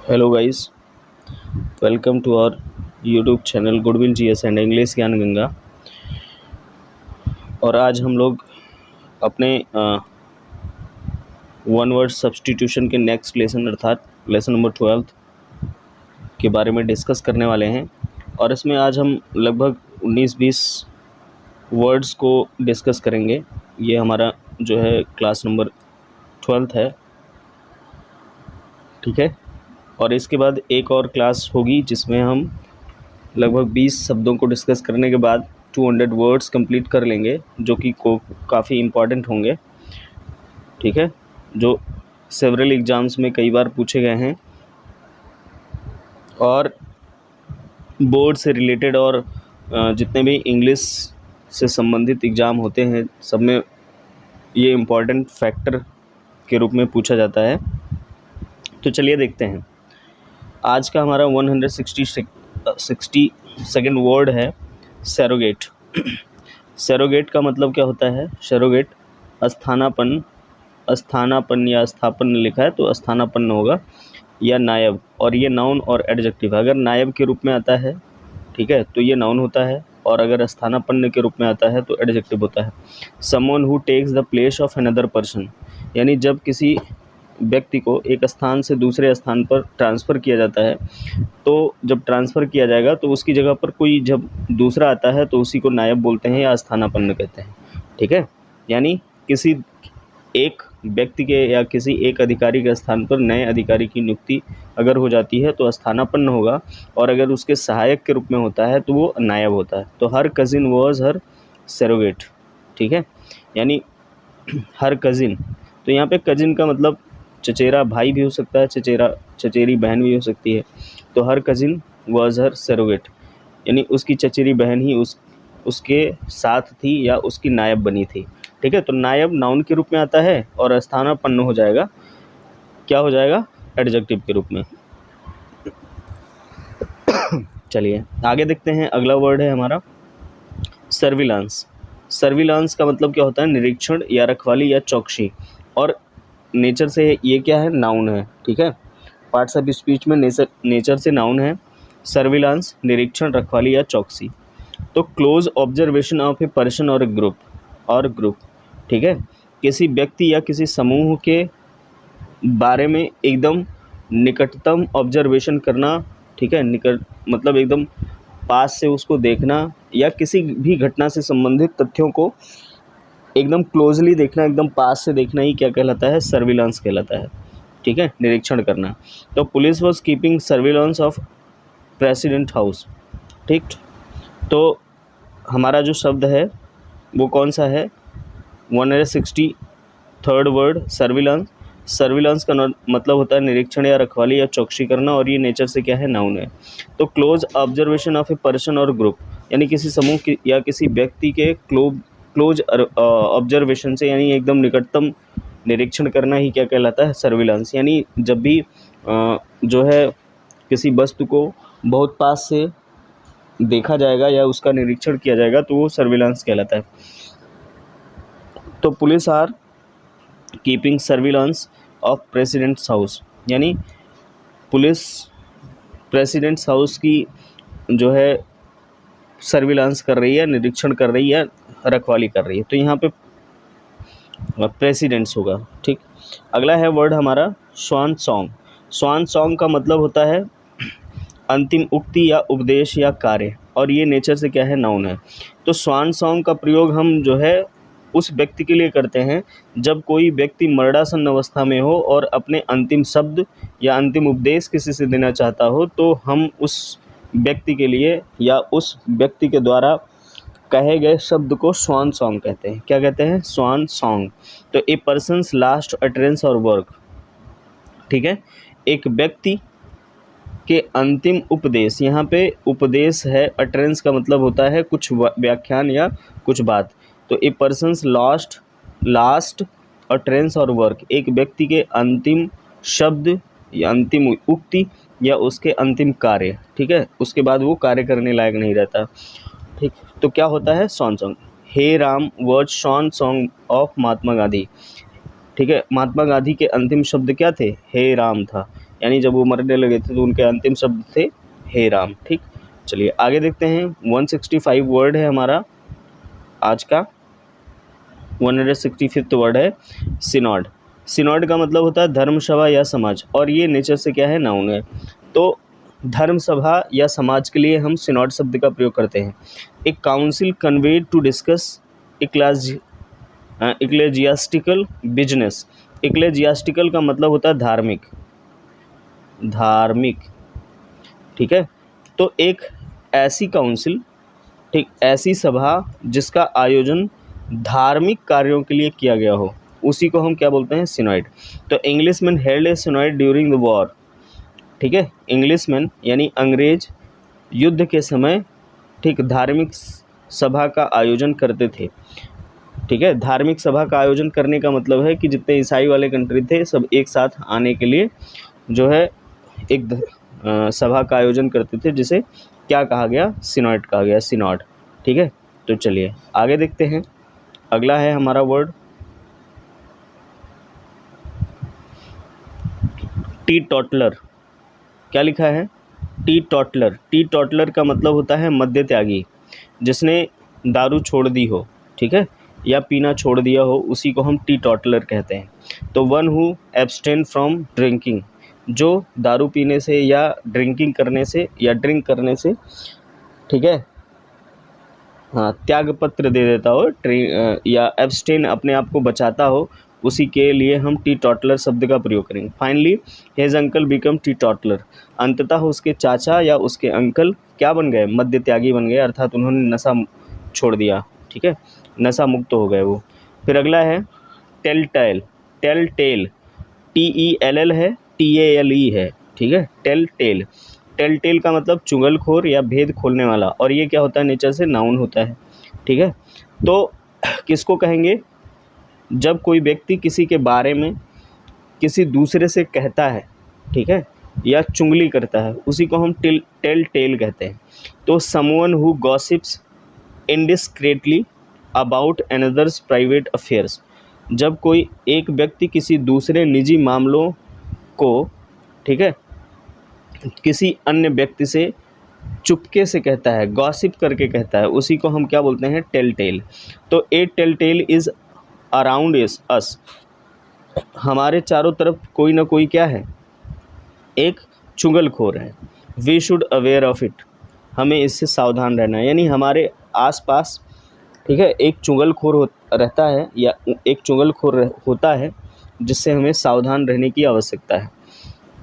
Hello guys, welcome to our YouTube channel Goodwill GS and English Gyan Ganga. और आज हम लोग अपने वन वर्ड सब्स्टिट्यूशन के नेक्स्ट लेसन अर्थात लेसन नंबर 12 के बारे में डिस्कस करने वाले हैं। और इसमें आज हम लगभग 19-20 वर्ड्स को डिस्कस करेंगे। ये हमारा जो है क्लास नंबर 12 है, ठीक है। और इसके बाद एक और क्लास होगी जिसमें हम लगभग 20 शब्दों को डिस्कस करने के बाद 200 वर्ड्स कंप्लीट कर लेंगे, जो कि काफ़ी इम्पॉर्टेंट होंगे, ठीक है, जो सेवरल एग्ज़ाम्स में कई बार पूछे गए हैं और बोर्ड से रिलेटेड और जितने भी इंग्लिश से संबंधित एग्ज़ाम होते हैं सब में ये इम्पॉर्टेंट फैक्टर के रूप में पूछा जाता है। तो चलिए देखते हैं। आज का हमारा 162nd वर्ड है सरोगेट। सरोगेट का मतलब क्या होता है? सरोगेट स्थानापन्न या स्थापन लिखा है तो स्थानापन्न होगा, या नायब, और ये नाउन और एडजेक्टिव है। अगर नायब के रूप में आता है, ठीक है, तो ये नाउन होता है, और अगर स्थानापन्न के रूप में आता है तो एडजेक्टिव होता है। Someone who takes the place of another person, यानी जब किसी व्यक्ति को एक स्थान से दूसरे स्थान पर ट्रांसफ़र किया जाता है, तो जब ट्रांसफ़र किया जाएगा तो उसकी जगह पर कोई जब दूसरा आता है तो उसी को नायब बोलते हैं या स्थानापन्न कहते हैं, ठीक है। यानी किसी एक व्यक्ति के या किसी एक अधिकारी के स्थान पर नए अधिकारी की नियुक्ति अगर हो जाती है तो स्थानापन्न होगा, और अगर उसके सहायक के रूप में होता है तो वो नायब होता है। तो हर कज़िन वॉज हर सरोगेट, ठीक है, यानी हर कज़िन। तो यहाँ पे कज़िन का मतलब चचेरा भाई भी हो सकता है, चचेरी बहन भी हो सकती है। तो हर कज़िन वॉज हर सरोगेट, यानी उसकी चचेरी बहन ही उसके साथ थी या उसकी नायब बनी थी, ठीक है। तो नायब नाउन के रूप में आता है और स्थानापन्न हो जाएगा, क्या हो जाएगा? एडजेक्टिव के रूप में। चलिए आगे देखते हैं। अगला वर्ड है हमारा सर्विलांस। सर्विलांस का मतलब क्या होता है? निरीक्षण या रखवाली या चौकसी, और नेचर से ये क्या है? नाउन है, ठीक है। पार्ट्स ऑफ स्पीच में नेचर से नाउन है। सर्विलांस निरीक्षण, रखवाली या चौकसी। तो close observation of a person और ग्रुप, ठीक है, किसी व्यक्ति या किसी समूह के बारे में एकदम निकटतम ऑब्जर्वेशन करना, ठीक है। निकट मतलब एकदम पास से उसको देखना, या किसी भी घटना से संबंधित तथ्यों को एकदम क्लोजली देखना, एकदम पास से देखना ही क्या कहलाता है? सर्विलांस कहलाता है, ठीक है, निरीक्षण करना। तो police was keeping surveillance of president house, ठीक। तो हमारा जो शब्द है वो कौन सा है? 163rd word surveillance. सर्विलांस का मतलब होता है निरीक्षण या रखवाली या चौकसी करना, और ये नेचर से क्या है? नाउन है। तो close observation of a person और ग्रुप, यानी किसी समूह की या किसी व्यक्ति के क्लोज ऑब्जर्वेशन से, यानी एकदम निकटतम निरीक्षण करना ही क्या कहलाता है? सर्विलांस। यानी जब भी जो है किसी वस्तु को बहुत पास से देखा जाएगा या उसका निरीक्षण किया जाएगा तो वो सर्विलांस कहलाता है। तो police are keeping surveillance of president's house, यानी पुलिस प्रेसिडेंट्स हाउस की जो है सर्विलांस कर रही है, निरीक्षण कर रही है, रखवाली कर रही है। तो यहाँ पे प्रेसिडेंट्स होगा, ठीक। अगला है वर्ड हमारा स्वान सॉन्ग। स्वान सॉन्ग का मतलब होता है अंतिम उक्ति या उपदेश या कार्य, और ये नेचर से क्या है? नाउन है। तो स्वान सॉन्ग का प्रयोग हम जो है उस व्यक्ति के लिए करते हैं जब कोई व्यक्ति मरणासन्न अवस्था में हो और अपने अंतिम शब्द या अंतिम उपदेश किसी से देना चाहता हो, तो हम उस व्यक्ति के लिए या उस व्यक्ति के द्वारा कहे गए शब्द को स्वान सॉन्ग कहते हैं। क्या कहते हैं? स्वान सॉन्ग। तो ए पर्सन्स लास्ट अटरेंस और वर्क, ठीक है, एक व्यक्ति के अंतिम उपदेश। यहाँ पे उपदेश है, अटरेंस का मतलब होता है कुछ व्याख्यान या कुछ बात। तो ए पर्सन्स लास्ट अटरेंस और वर्क, एक व्यक्ति के अंतिम शब्द या अंतिम उक्ति या उसके अंतिम कार्य, ठीक है, उसके बाद वो कार्य करने लायक नहीं रहता, ठीक। तो क्या होता है? Swan song. हे Ram word swan song of Mahatma Gandhi, ठीक है। महात्मा गांधी के अंतिम शब्द क्या थे? हे राम था। यानी जब वो मरने लगे थे तो उनके अंतिम शब्द थे हे राम। ठीक, चलिए आगे देखते हैं। 165 वर्ड है हमारा आज का। 165th वर्ड है सिनॉड। सिनॉड का मतलब होता है धर्म सभा या समाज, और ये नेचर से क्या है, नाउन है। तो धर्म सभा या समाज के लिए हम सिनॉड शब्द का प्रयोग करते हैं। एक council convened to discuss ecclesiastical business. Ecclesiastical का मतलब होता है धार्मिक, धार्मिक, ठीक है। तो एक ऐसी काउंसिल, ठीक, ऐसी सभा जिसका आयोजन धार्मिक कार्यों के लिए किया गया हो, उसी को हम क्या बोलते हैं, सिनॉइड। तो Englishman held a synod during the war, ठीक है। इंग्लिशमैन यानी अंग्रेज युद्ध के समय, ठीक, धार्मिक सभा का आयोजन करते थे, ठीक है। धार्मिक सभा का आयोजन करने का मतलब है कि जितने ईसाई वाले कंट्री थे सब एक साथ आने के लिए जो है एक सभा का आयोजन करते थे, जिसे क्या कहा गया, सिनॉड कहा गया, सिनॉड, ठीक है। तो चलिए आगे देखते हैं। अगला है हमारा वर्ड टी टॉटलर। क्या लिखा है, टी टॉटलर। टी टॉटलर का मतलब होता है मद्य त्यागी, जिसने दारू छोड़ दी हो, ठीक है, या पीना छोड़ दिया हो, उसी को हम टी टॉटलर कहते हैं। तो one who abstain from drinking, जो दारू पीने से या ड्रिंकिंग करने से या ड्रिंक करने से, ठीक है, हाँ, त्याग पत्र दे देता हो, या एब्सटेन अपने आप को बचाता हो, उसी के लिए हम टी टॉटलर शब्द का प्रयोग करेंगे। Finally his uncle become teetotaller. अंततः उसके चाचा या उसके अंकल क्या बन गए, मद्य त्यागी बन गए, अर्थात उन्होंने नशा छोड़ दिया, ठीक है, नशा मुक्त हो गए वो। फिर अगला है tell tell. Tell tell, TELL है, TALE है, ठीक है, टेल टेल। टेल टेल का मतलब चुगलखोर या भेद खोलने वाला, और ये क्या होता है, नेचर से नाउन होता है, ठीक है। तो किसको कहेंगे, जब कोई व्यक्ति किसी के बारे में किसी दूसरे से कहता है, ठीक है, या चुगली करता है, उसी को हम टेल टेल कहते हैं। तो someone who gossips indiscreetly about others private affairs. जब कोई एक व्यक्ति किसी दूसरे निजी मामलों को, ठीक है, किसी अन्य व्यक्ति से चुपके से कहता है, गॉसिप करके कहता है, उसी को हम क्या बोलते हैं, टेल टेल। तो a telltale is around us. हमारे चारों तरफ कोई ना कोई क्या है, एक चुगलखोर है। We should aware of it, हमें इससे सावधान रहना है। यानी हमारे आसपास, ठीक है, एक चुगलखोर रहता है या एक चुगलखोर होता है, जिससे हमें सावधान रहने की आवश्यकता है,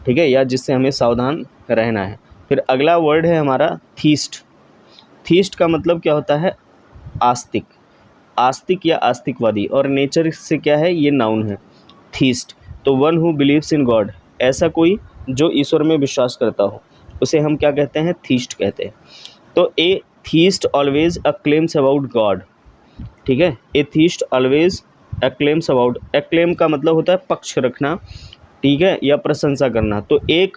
ठीक है, या जिससे हमें सावधान रहना है। फिर अगला वर्ड है हमारा थीस्ट। थीस्ट का मतलब क्या होता है, आस्तिक, आस्तिक या आस्तिकवादी, और नेचर से क्या है, ये नाउन है, थीस्ट। तो one who believes in God, ऐसा कोई जो ईश्वर में विश्वास करता हो, उसे हम क्या कहते हैं, थीस्ट कहते हैं। तो ए थीस्ट ऑलवेज अक्लेम्स अबाउट गॉड, ठीक है, ए थीस्ट ऑलवेज अक्लेम्स अबाउट, अक्लेम का मतलब होता है पक्ष रखना, ठीक है, या प्रशंसा करना। तो एक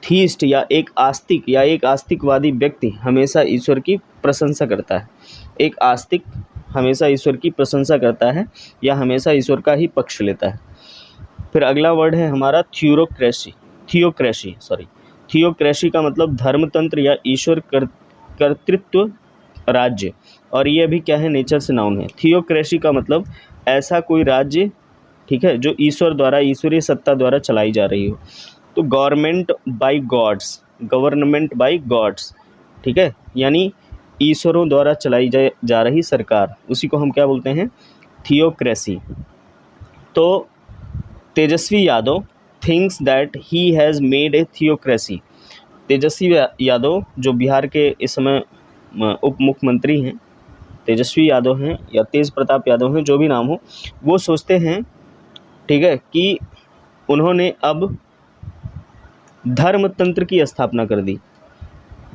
थीस्ट या एक आस्तिक या एक आस्तिकवादी व्यक्ति हमेशा ईश्वर की प्रशंसा करता है। एक आस्तिक हमेशा ईश्वर की प्रशंसा करता है या हमेशा ईश्वर का ही पक्ष लेता है। फिर अगला वर्ड है हमारा थियोक्रेसी। थियोक्रेसी का मतलब धर्मतंत्र या ईश्वर कर्तृत्व राज्य, और ये भी क्या है, नेचर से नाउन है। थियोक्रेसी का मतलब ऐसा कोई राज्य, ठीक है, जो ईश्वर द्वारा, ईश्वरीय सत्ता द्वारा चलाई जा रही हो। तो government by gods, government by gods, ठीक है, यानी ईश्वरों द्वारा चलाई जा रही सरकार, उसी को हम क्या बोलते हैं, थियोक्रेसी। तो Tejashwi Yadav thinks that he has made a theocracy. Tejashwi Yadav जो बिहार के इस समय उप मुख्यमंत्री हैं, तेजस्वी यादव हैं या तेज प्रताप यादव हैं, जो भी नाम हो, वो सोचते हैं, ठीक है, कि उन्होंने अब धर्मतंत्र की स्थापना कर दी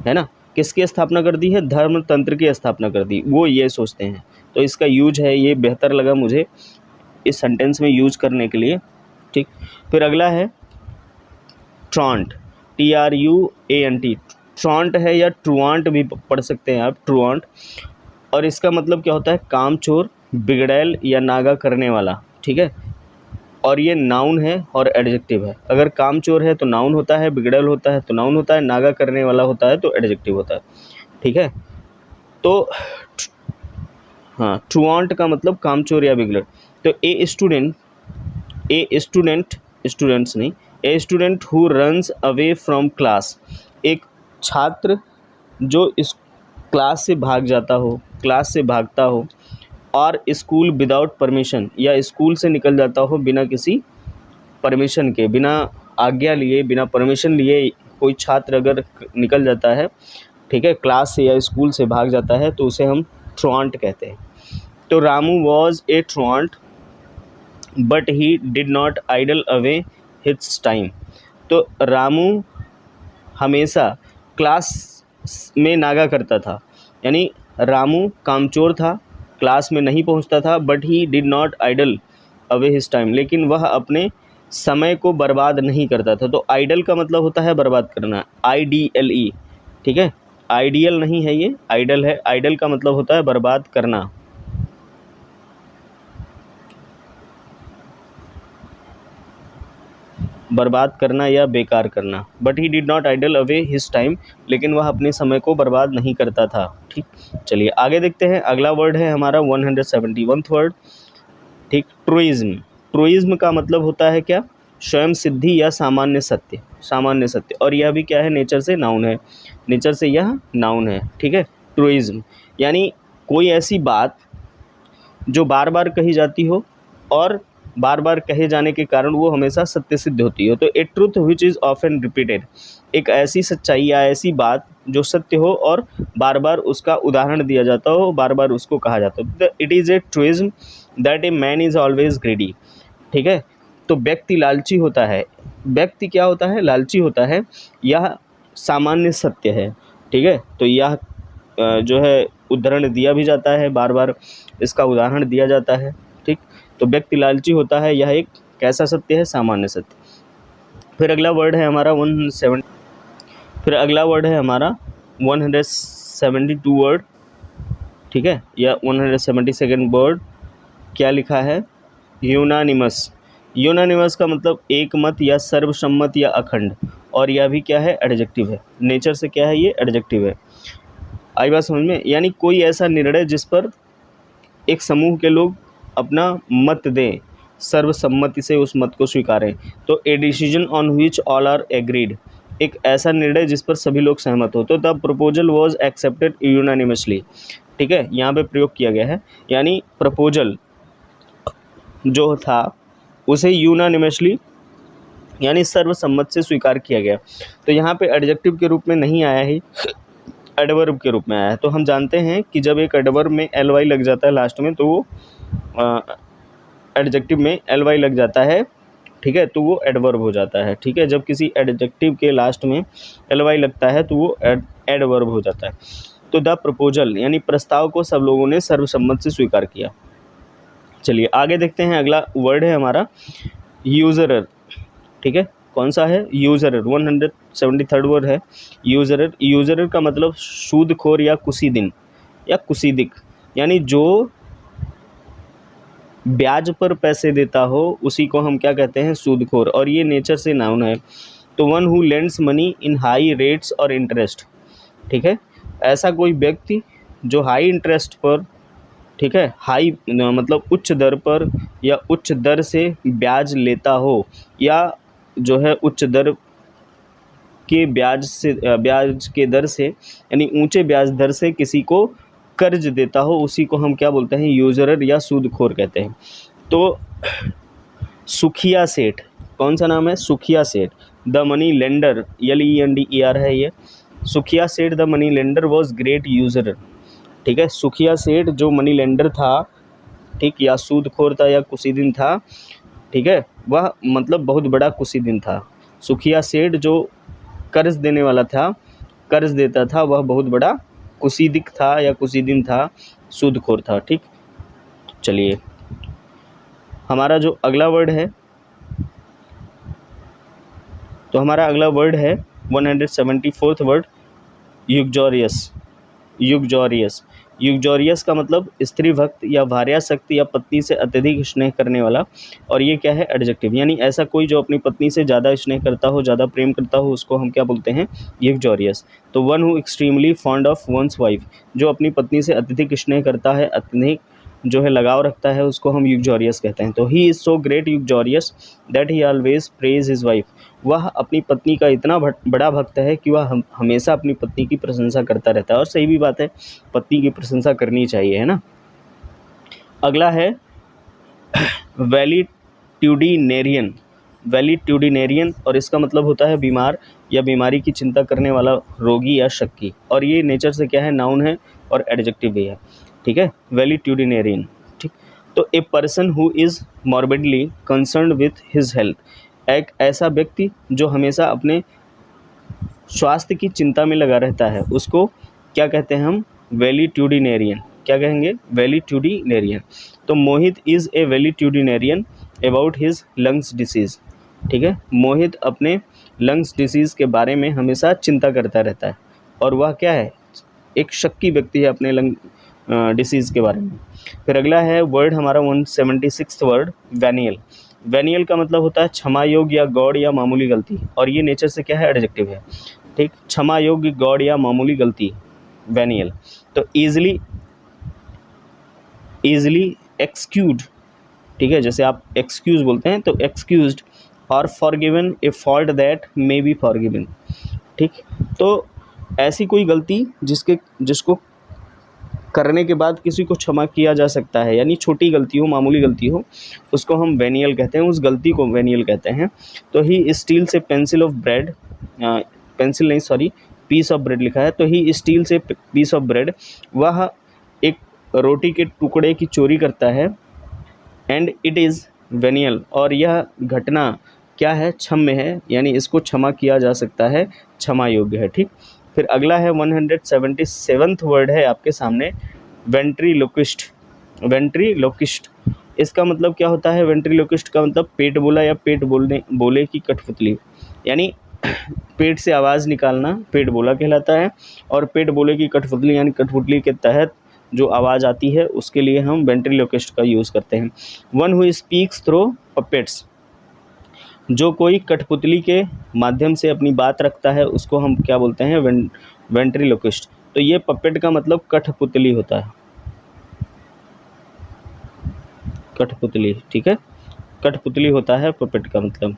है ना। किसकी स्थापना कर दी है, धर्मतंत्र की स्थापना कर दी, वो ये सोचते हैं। तो इसका यूज है, ये बेहतर लगा मुझे इस सेंटेंस में यूज करने के लिए, ठीक। फिर अगला है ट्रॉन्ट, TRUANT। ट्रॉन्ट है या ट्रुआंट भी पढ़ सकते हैं आप, ट्रुआंट, और इसका मतलब क्या होता है, कामचोर, बिगड़ैल या नागा करने वाला, ठीक है। और ये नाउन है और एडजेक्टिव है। अगर कामचोर है तो नाउन होता है, बिगड़ल होता है तो नाउन होता है, नागा करने वाला होता है तो एडजेक्टिव होता है। ठीक है, तो हाँ, ट्रुआंट का मतलब कामचोर या बिगड़ल। तो ए स्टूडेंट्स नहीं, a student who runs away from class, एक छात्र जो इस क्लास से भाग जाता हो, क्लास से भागता हो, और स्कूल विदाउट परमिशन, या स्कूल से निकल जाता हो बिना किसी परमिशन के, बिना आज्ञा लिए, बिना परमिशन लिए कोई छात्र अगर निकल जाता है, ठीक है, क्लास से या स्कूल से भाग जाता है, तो उसे हम ट्रुआंट कहते हैं। तो Ramu was a truant but he did not idle away his time. तो रामू हमेशा क्लास में नागा करता था, यानी रामू कामचोर था, क्लास में नहीं पहुंचता था, but he did not idle away his time, लेकिन वह अपने समय को बर्बाद नहीं करता था। तो आइडल का मतलब होता है बर्बाद करना, IDLE, ठीक है, आइडियल नहीं है ये, आइडल है। आइडल का मतलब होता है बर्बाद करना। बर्बाद करना या बेकार करना। But he did not idle away his time, लेकिन वह अपने समय को बर्बाद नहीं करता था। ठीक, चलिए आगे देखते हैं। अगला वर्ड है हमारा 171th वर्ड, ठीक, ट्रूइज्म। ट्रूइज्म का मतलब होता है क्या? स्वयं सिद्धि या सामान्य सत्य, सामान्य सत्य। और यह भी क्या है? नेचर से नाउन है, नेचर से यह नाउन है। ठीक है, ट्रूइज्म यानी कोई ऐसी बात जो बार बार कही जाती हो और बार बार कहे जाने के कारण वो हमेशा सत्य सिद्ध होती हो। तो a truth which is often repeated, एक ऐसी सच्चाई या ऐसी बात जो सत्य हो और बार बार उसका उदाहरण दिया जाता हो, बार बार उसको कहा जाता हो। It is a truism that a man is always greedy. ठीक है, तो व्यक्ति लालची होता है। व्यक्ति क्या होता है? लालची होता है। यह सामान्य सत्य है। ठीक है, तो यह जो है उदाहरण दिया भी जाता है, बार बार इसका उदाहरण दिया जाता है। ठीक, तो व्यक्ति लालची होता है, यह एक कैसा सत्य है? सामान्य सत्य। फिर अगला वर्ड है हमारा 172 वर्ड, ठीक है, या 172nd वर्ड। क्या लिखा है? यूनानिमस। यूनानिमस का मतलब एक मत या सर्वसम्मत या अखंड, और यह भी क्या है? एडजेक्टिव है। नेचर से क्या है? ये एडजेक्टिव है। आई बात समझ में? यानी कोई ऐसा निर्णय जिस पर एक समूह के लोग अपना मत दें, सर्वसम्मति से उस मत को स्वीकारें। तो a decision on which all are agreed, एक ऐसा निर्णय जिस पर सभी लोग सहमत हो। तो the proposal was accepted unanimously. ठीक है, यहाँ पे प्रयोग किया गया है, यानी प्रपोजल जो था उसे यूनानिमसली यानी सर्वसम्मत से स्वीकार किया गया। तो यहाँ पे एडजेक्टिव के रूप में नहीं आया ही, एडवर्ब के रूप में आया है। तो हम जानते हैं कि जब एक एडवर्ब में ly लग जाता है लास्ट में, तो वो एडजेक्टिव में ly लग जाता है, ठीक है, तो वो एडवर्ब हो जाता है। ठीक है, जब किसी एडजेक्टिव के लास्ट में ly लगता है तो वो एडवर्ब हो जाता है। तो द प्रपोजल यानी प्रस्ताव को सब लोगों ने सर्वसम्मत से स्वीकार किया। चलिए आगे देखते हैं। अगला वर्ड है हमारा यूजरर। ठीक है, कौन सा है? यूजरर। 173rd वर्ड है यूजरर। यूजरर का मतलब सूदखोर या कुसीदिन या कुसीदिक, यानी जो ब्याज पर पैसे देता हो उसी को हम क्या कहते हैं? सूदखोर। और ये नेचर से नाउन है। तो one who lends money in high rates और इंटरेस्ट। ठीक है, ऐसा कोई व्यक्ति जो हाई इंटरेस्ट पर, ठीक है, हाई मतलब उच्च दर पर या उच्च दर से ब्याज लेता हो, या जो है उच्च दर के ब्याज के दर से यानी ऊंचे ब्याज दर से किसी को कर्ज देता हो, उसी को हम क्या बोलते हैं? यूजरर या सूदखोर कहते हैं। तो सुखिया सेठ, कौन सा नाम है? सुखिया Seth. The money lender, LENDER है ये। Sukhiya Seth the money lender was great usurer. ठीक है, सुखिया सेठ जो मनी लेंडर था, ठीक, या सूदखोर था या कुसीदिन था, ठीक है, वह मतलब बहुत बड़ा कुसीदिन था। सुखिया सेठ जो कर्ज देने वाला था, कर्ज देता था, वह बहुत बड़ा कुसीदिक था या कुसीदिन था, सूदखोर था। ठीक, चलिए हमारा जो अगला वर्ड है, तो हमारा अगला वर्ड है 174th वर्ड युगजोरियस। युगजोरियस यूक्जोरियस का मतलब स्त्री भक्त या भार्यासक्त या पत्नी से अत्यधिक स्नेह करने वाला। और ये क्या है? एडजेक्टिव। यानी ऐसा कोई जो अपनी पत्नी से ज़्यादा स्नेह करता हो, ज़्यादा प्रेम करता हो, उसको हम क्या बोलते हैं? यूक्जोरियस। तो one who extremely fond of one's wife, जो अपनी पत्नी से अत्यधिक स्नेह करता है, अत्यधिक जो है लगाव रखता है, उसको हम यूक्जोरियस कहते हैं। तो he is so great uxorious that he always praise his wife, वह अपनी पत्नी का इतना बड़ा भक्त है कि वह हमेशा अपनी पत्नी की प्रशंसा करता रहता है। और सही भी बात है, पत्नी की प्रशंसा करनी चाहिए, है ना। अगला है वैलिट्यूडिनेरियन। वैलिट्यूडिनेरियन, और इसका मतलब होता है बीमार या बीमारी की चिंता करने वाला, रोगी या शक्की। और ये नेचर से क्या है? नाउन है और एडजेक्टिव भी है, ठीक है। वैलिट्यूडिनेरियन, ठीक। तो a person who is morbidly concerned with his health, एक ऐसा व्यक्ति जो हमेशा अपने स्वास्थ्य की चिंता में लगा रहता है, उसको क्या कहते हैं हम? वैलिट्यूडिनेरियन। क्या कहेंगे? वैलिट्यूडिनेरियन। तो Mohit is a valetudinarian about his lungs disease, ठीक है। मोहित अपने लंग्स डिसीज़ के बारे में हमेशा चिंता करता रहता है, और वह क्या है? एक शक्की व्यक्ति है अपने लंग डिसीज़ के बारे में। फिर अगला है वर्ड हमारा 176 वर्ड, वेनियल। वेनियल का मतलब होता है क्षमा योग्य या गौड़ या मामूली गलती, और ये नेचर से क्या है? एडजेक्टिव है, ठीक। क्षमा योग्य, गौड़ या मामूली गलती, वेनियल। तो ईजिली एक्सक्यूज, ठीक है। जैसे आप एक्सक्यूज़ बोलते हैं तो एक्सक्यूज्ड, और forgiven A fault that may be forgiven, ठीक। तो ऐसी कोई गलती जिसको करने के बाद किसी को क्षमा किया जा सकता है, यानी छोटी गलती हो, मामूली गलती हो, उसको हम वेनियल कहते हैं, उस गलती को वेनियल कहते हैं। तो he steals a pencil of bread, pencil नहीं सॉरी, पीस ऑफ ब्रेड लिखा है। तो he steals a piece of bread, वह एक रोटी के टुकड़े की चोरी करता है। एंड इट इज़ वेनियल, और यह घटना क्या है? क्षम्य है, यानी इसको क्षमा किया जा सकता है, क्षमा योग्य है, ठीक। फिर अगला है 177th वर्ड है आपके सामने, वेंट्रीलोक्विस्ट। वेंट्रीलोक्विस्ट, इसका मतलब क्या होता है? वेंट्रीलोक्विस्ट का मतलब पेट बोला या पेट बोले की कठपुतली, यानी पेट से आवाज़ निकालना पेट बोला कहलाता है, और पेट बोले की कठपुतली यानी कठपुतली के तहत जो आवाज़ आती है उसके लिए हम वेंट्रीलोक्विस्ट का यूज़ करते हैं। One who speaks through puppets, जो कोई कठपुतली के माध्यम से अपनी बात रखता है, उसको हम क्या बोलते हैं? वेंट्रीलोक्विस्ट। तो ये पपेट का मतलब कठपुतली होता है, कठपुतली, ठीक है। कठपुतली होता है पपेट का मतलब।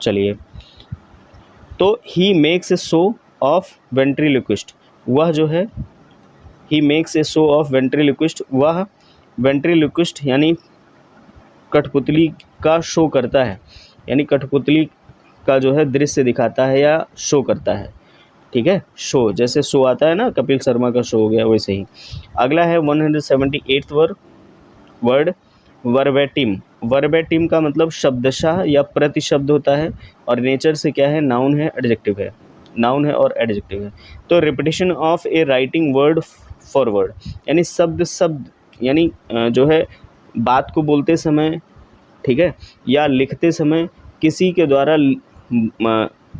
चलिए, तो he makes a show of ventriloquist, वह जो है he makes a show of ventriloquist, वह वेंट्रीलोक्विस्ट यानी कठपुतली का शो करता है, यानी कठपुतली का जो है दृश्य दिखाता है या शो करता है, ठीक है। शो, जैसे शो आता है ना, कपिल शर्मा का शो हो गया, वैसे ही। अगला है 178th वर्ड, वर्बेटिम। वर्बेटिम का मतलब शब्दशः या प्रतिशब्द होता है, और नेचर से क्या है? नाउन है, एडजेक्टिव है, नाउन है और एडजेक्टिव है। तो repetition of A writing word for word, यानी शब्द यानी जो है बात को बोलते समय, ठीक है, या लिखते समय किसी के द्वारा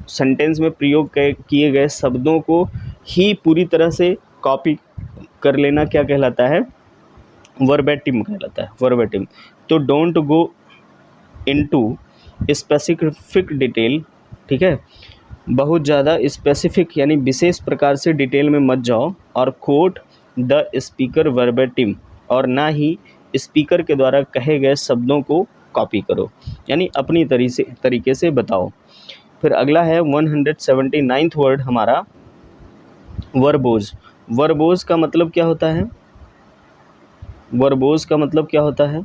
सेंटेंस में प्रयोग किए गए शब्दों को ही पूरी तरह से कॉपी कर लेना क्या कहलाता है? वर्बेटिम कहलाता है, वर्बेटिम। तो don't go into specific detail, ठीक है, बहुत ज़्यादा स्पेसिफिक यानी विशेष प्रकार से डिटेल में मत जाओ, और कोट द स्पीकर वर्बेटिम, और ना ही स्पीकर के द्वारा कहे गए शब्दों को कॉपी करो, यानी अपनी तरीके से बताओ। फिर अगला है 179th वर्ड हमारा, वर्बोज। वर्बोज का मतलब क्या होता है? वर्बोज का मतलब क्या होता है?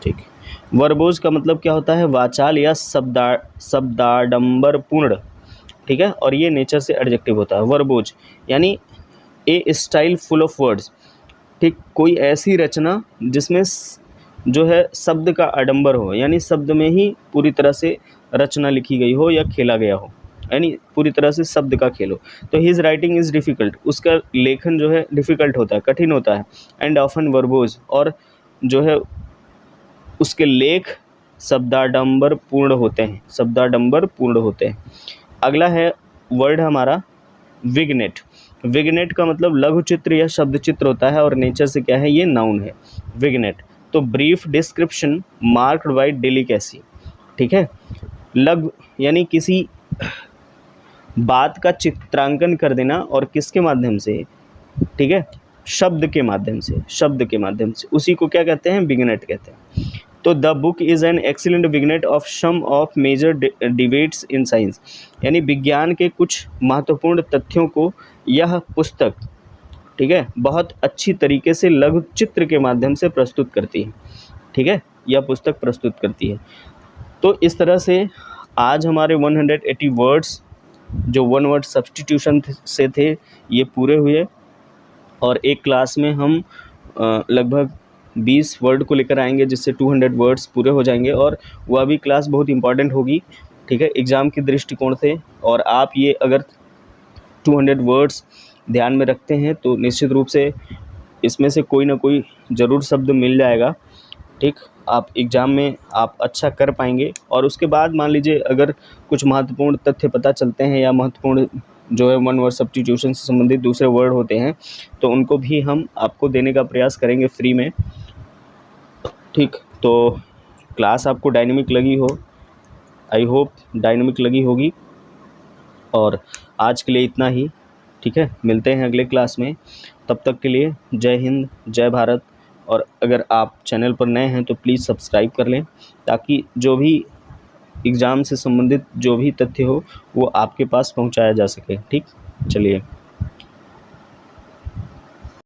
ठीक, वर्बोज का मतलब क्या होता है? वाचाल या शब्दाडंबरपूर्ण, ठीक है, और ये नेचर से एडजेक्टिव होता है। वर्बोज यानी ए स्टाइल फुल ऑफ वर्ड्स, ठीक, कोई ऐसी रचना जिसमें जो है शब्द का आडंबर हो, यानी शब्द में ही पूरी तरह से रचना लिखी गई हो या खेला गया हो, यानी पूरी तरह से शब्द का खेल हो। तो हिज राइटिंग इज़ डिफ़िकल्ट, उसका लेखन जो है डिफ़िकल्ट होता है, कठिन होता है। एंड ऑफन वर्बोज, और जो है उसके लेख शब्दाडंबर पूर्ण होते हैं, शब्दाडंबर पूर्ण होते हैं। अगला है वर्ड हमारा विग्नेट। विग्नेट का मतलब लघु चित्र या शब्द चित्र होता है और नेचर से क्या है, ये नाउन है विग्नेट। तो brief description marked by delicacy, ठीक है। लघु यानी किसी बात का चित्रांकन कर देना, और किसके माध्यम से, ठीक है, शब्द के माध्यम से, शब्द के माध्यम से, उसी को क्या कहते हैं, विग्नेट कहते हैं। तो the book is an excellent vignette of some of major debates in science, यानी विज्ञान के कुछ महत्वपूर्ण तथ्यों को यह पुस्तक, ठीक है, बहुत अच्छी तरीके से लघु चित्र के माध्यम से प्रस्तुत करती है, ठीक है, यह पुस्तक प्रस्तुत करती है। तो इस तरह से आज हमारे 180 वर्ड्स जो वन वर्ड सब्स्टिट्यूशन से थे ये पूरे हुए, और एक क्लास में हम लगभग 20 वर्ड को लेकर आएंगे, जिससे 200 वर्ड्स पूरे हो जाएंगे, और वह भी क्लास बहुत इंपॉर्टेंट होगी, ठीक है, एग्ज़ाम के दृष्टिकोण से। और आप ये अगर 200 वर्ड्स ध्यान में रखते हैं तो निश्चित रूप से इसमें से कोई ना कोई ज़रूर शब्द मिल जाएगा, ठीक, आप एग्ज़ाम में आप अच्छा कर पाएंगे। और उसके बाद मान लीजिए अगर कुछ महत्वपूर्ण तथ्य पता चलते हैं या महत्वपूर्ण जो है वन वर्ड सब्स्टिट्यूशन से संबंधित दूसरे वर्ड होते हैं, तो उनको भी हम आपको देने का प्रयास करेंगे फ्री में, ठीक। तो क्लास आपको डायनेमिक लगी हो, आई होप डायनेमिक लगी होगी। और आज के लिए इतना ही, ठीक है, मिलते हैं अगले क्लास में। तब तक के लिए जय हिंद, जय भारत। और अगर आप चैनल पर नए हैं तो प्लीज़ सब्सक्राइब कर लें, ताकि जो भी एग्ज़ाम से संबंधित जो भी तथ्य हो वो आपके पास पहुंचाया जा सके, ठीक। चलिए।